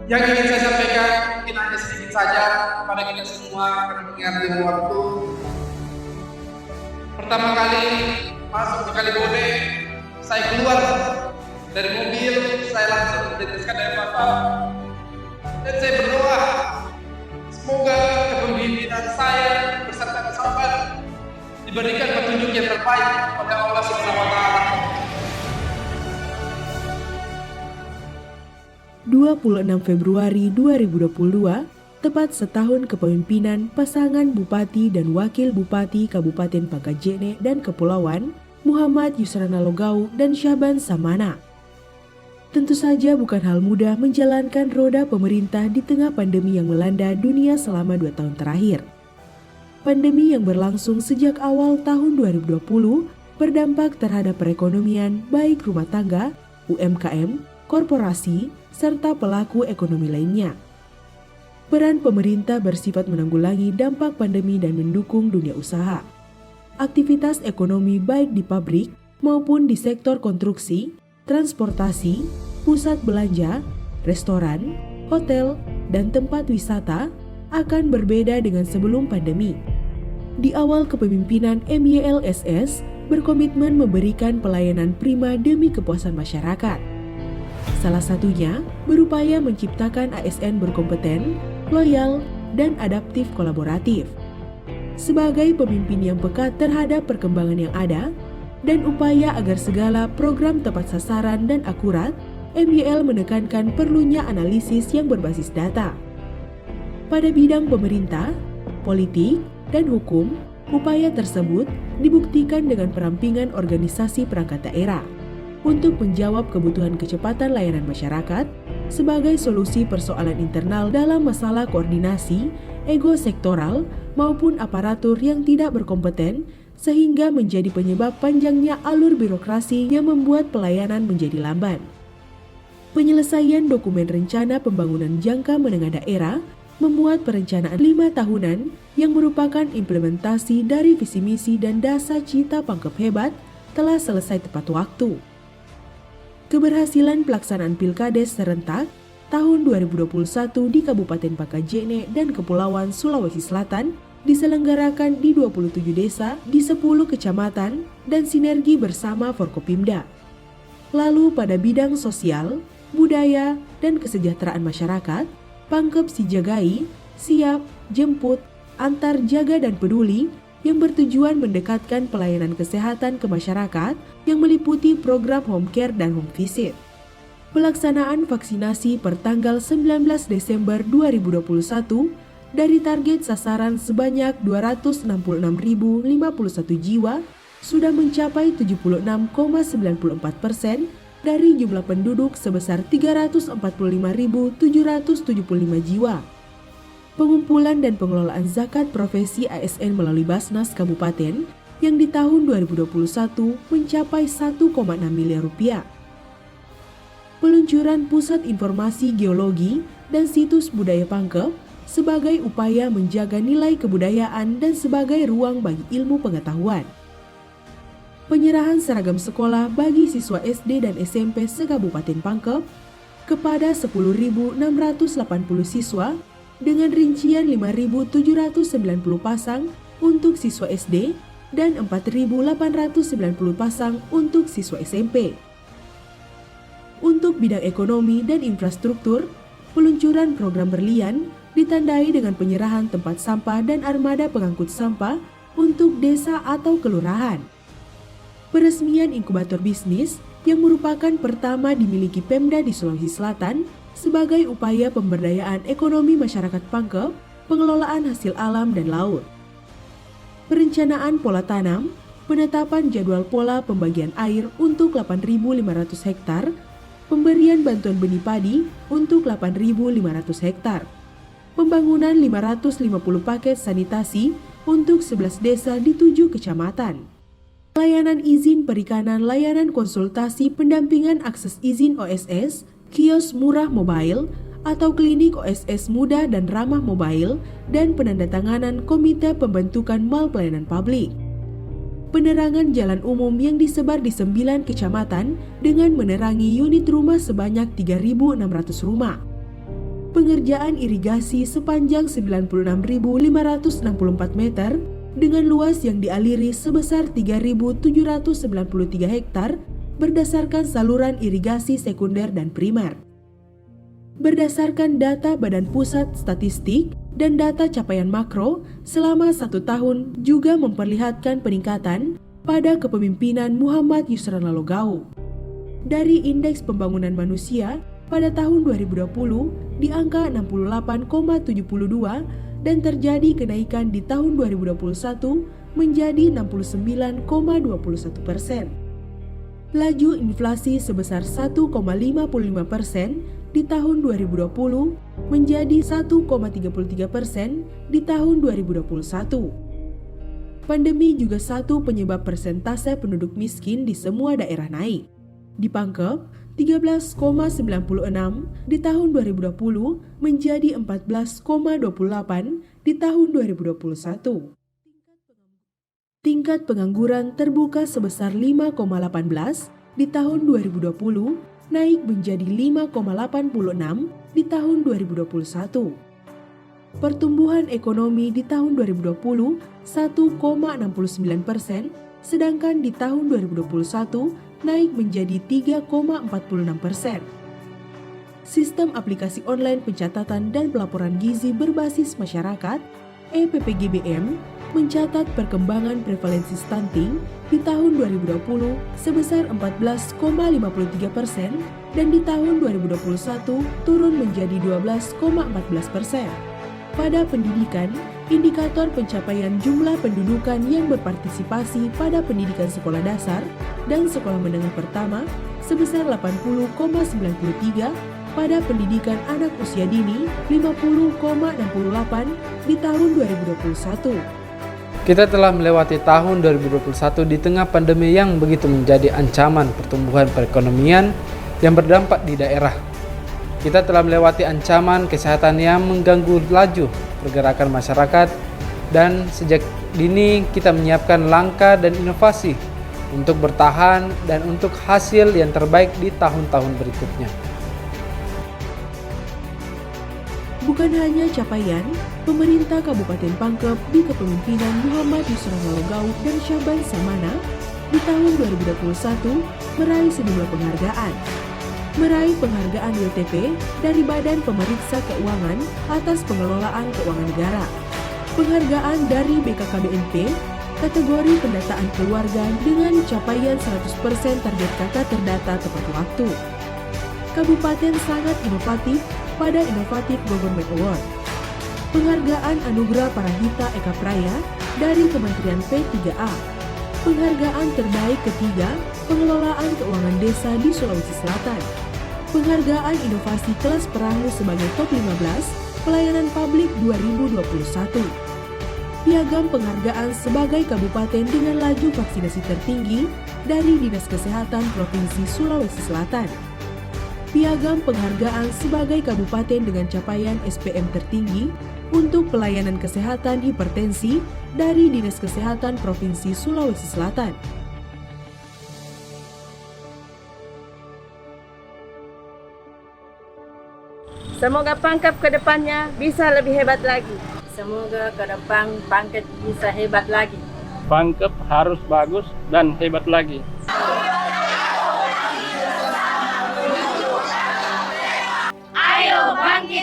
Yang ingin saya sampaikan mungkin hanya sedikit saja kepada kita semua karena mengingat dengan waktu. Pertama kali masuk ke Kalibode, saya keluar dari mobil, saya langsung mendetaskan dari Bapak dan saya berdoa semoga kepemimpinan saya beserta sahabat diberikan petunjuk yang terbaik oleh Allah Subhanahu wa Ta'ala. 26 Februari 2022, tepat setahun kepemimpinan pasangan Bupati dan Wakil Bupati Kabupaten Pangkajene dan Kepulauan, Muhammad Yusrana Logau dan Syahban Samana. Tentu saja bukan hal mudah menjalankan roda pemerintah di tengah pandemi yang melanda dunia selama 2 tahun terakhir. Pandemi yang berlangsung sejak awal tahun 2020 berdampak terhadap perekonomian baik rumah tangga, UMKM, korporasi, serta pelaku ekonomi lainnya. Peran pemerintah bersifat menanggulangi dampak pandemi dan mendukung dunia usaha. Aktivitas ekonomi baik di pabrik maupun di sektor konstruksi, transportasi, pusat belanja, restoran, hotel, dan tempat wisata akan berbeda dengan sebelum pandemi. Di awal kepemimpinan MYLSS berkomitmen memberikan pelayanan prima demi kepuasan masyarakat. Salah satunya berupaya menciptakan ASN berkompeten, loyal, dan adaptif kolaboratif. Sebagai pemimpin yang peka terhadap perkembangan yang ada, dan upaya agar segala program tepat sasaran dan akurat, MYL menekankan perlunya analisis yang berbasis data. Pada bidang pemerintah, politik, dan hukum, upaya tersebut dibuktikan dengan perampingan organisasi perangkat daerah untuk menjawab kebutuhan kecepatan layanan masyarakat sebagai solusi persoalan internal dalam masalah koordinasi, ego sektoral, maupun aparatur yang tidak berkompeten sehingga menjadi penyebab panjangnya alur birokrasi yang membuat pelayanan menjadi lamban. Penyelesaian dokumen rencana pembangunan jangka menengah daerah membuat perencanaan 5 tahunan yang merupakan implementasi dari visi misi dan dasar cita Pangkep Hebat telah selesai tepat waktu. Keberhasilan pelaksanaan Pilkades serentak tahun 2021 di Kabupaten Pangkajene dan Kepulauan Sulawesi Selatan diselenggarakan di 27 desa di 10 kecamatan dan sinergi bersama Forkopimda. Lalu pada bidang sosial, budaya, dan kesejahteraan masyarakat, Pangkep Sijagai, Siap, Jemput, Antar Jaga dan Peduli yang bertujuan mendekatkan pelayanan kesehatan ke masyarakat yang meliputi program home care dan home visit. Pelaksanaan vaksinasi per tanggal 19 Desember 2021 dari target sasaran sebanyak 266.051 jiwa sudah mencapai 76,94% dari jumlah penduduk sebesar 345.775 jiwa. Pengumpulan dan pengelolaan zakat profesi ASN melalui Basnas Kabupaten yang di tahun 2021 mencapai 1,6 miliar rupiah. Peluncuran Pusat Informasi Geologi dan Situs Budaya Pangkep sebagai upaya menjaga nilai kebudayaan dan sebagai ruang bagi ilmu pengetahuan. Penyerahan seragam sekolah bagi siswa SD dan SMP se-Kabupaten Pangkep kepada 10.680 siswa dengan rincian 5.790 pasang untuk siswa SD dan 4.890 pasang untuk siswa SMP. Untuk bidang ekonomi dan infrastruktur, peluncuran program berlian ditandai dengan penyerahan tempat sampah dan armada pengangkut sampah untuk desa atau kelurahan. Peresmian inkubator bisnis yang merupakan pertama dimiliki Pemda di Sulawesi Selatan sebagai upaya pemberdayaan ekonomi masyarakat Pangkep, pengelolaan hasil alam dan laut. Perencanaan pola tanam, penetapan jadwal pola pembagian air untuk 8.500 hektar, pemberian bantuan benih padi untuk 8.500 hektar, pembangunan 550 paket sanitasi untuk 11 desa di 7 kecamatan, layanan izin perikanan, layanan konsultasi pendampingan akses izin OSS, kios murah mobile atau klinik OSS mudah dan ramah mobile, dan penandatanganan Komite Pembentukan Mal Pelayanan Publik. Penerangan jalan umum yang disebar di 9 kecamatan dengan menerangi unit rumah sebanyak 3.600 rumah. Pengerjaan irigasi sepanjang 96.564 meter dengan luas yang dialiri sebesar 3.793 hektar berdasarkan saluran irigasi sekunder dan primer. Berdasarkan data Badan Pusat Statistik dan data capaian makro selama 1 tahun juga memperlihatkan peningkatan pada kepemimpinan Muhammad Yusrana Logau. Dari Indeks Pembangunan Manusia pada tahun 2020 di angka 68,72 dan terjadi kenaikan di tahun 2021 menjadi 69,21%. Laju inflasi sebesar 1,55% di tahun 2020 menjadi 1,33% di tahun 2021. Pandemi juga satu penyebab persentase penduduk miskin di semua daerah naik. Di Pangkep, 13,96 di tahun 2020 menjadi 14,28 di tahun 2021. Tingkat pengangguran terbuka sebesar 5,18 di tahun 2020 naik menjadi 5,86 di tahun 2021. Pertumbuhan ekonomi di tahun 2020 1,69%, sedangkan di tahun 2021 naik menjadi 3,46%. Sistem aplikasi online pencatatan dan pelaporan gizi berbasis masyarakat (EPPGBM) mencatat perkembangan prevalensi stunting di tahun 2020 sebesar 14,53% dan di tahun 2021 turun menjadi 12,14%. Pada pendidikan, indikator pencapaian jumlah pendudukan yang berpartisipasi pada pendidikan sekolah dasar dan sekolah menengah pertama sebesar 80,93, pada pendidikan anak usia dini 50,68 di tahun 2021. Kita telah melewati tahun 2021 di tengah pandemi yang begitu menjadi ancaman pertumbuhan perekonomian yang berdampak di daerah. Kita telah melewati ancaman kesehatan yang mengganggu laju pergerakan masyarakat, dan sejak dini kita menyiapkan langkah dan inovasi untuk bertahan dan untuk hasil yang terbaik di tahun-tahun berikutnya. Bukan hanya capaian, pemerintah Kabupaten Pangkep di kepemimpinan Muhammad Yusrana Logau dan Syaban Samana di tahun 2021 meraih sejumlah penghargaan. Meraih penghargaan WTP dari Badan Pemeriksa Keuangan atas pengelolaan keuangan negara. Penghargaan dari BKKBNP kategori pendataan keluarga dengan capaian 100% target kakak terdata tepat waktu. Kabupaten sangat inovatif pada Innovative Government Award. Penghargaan Anugerah Parahita Eka Praya dari Kementerian P3A. Penghargaan terbaik ketiga pengelolaan keuangan desa di Sulawesi Selatan. Penghargaan inovasi kelas perahu sebagai top 15 pelayanan publik 2021. Piagam penghargaan sebagai kabupaten dengan laju vaksinasi tertinggi dari Dinas Kesehatan Provinsi Sulawesi Selatan. Piagam penghargaan sebagai kabupaten dengan capaian SPM tertinggi untuk pelayanan kesehatan hipertensi dari Dinas Kesehatan Provinsi Sulawesi Selatan. Semoga Pangkep ke depannya bisa lebih hebat lagi. Semoga ke depan Pangkep bisa hebat lagi. Pangkep harus bagus dan hebat lagi.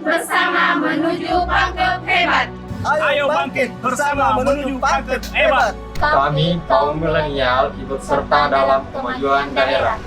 bersama menuju Pangkep hebat. Ayo bangkit bersama menuju Pangkep hebat. Kami kaum milenial ikut serta dalam kemajuan daerah.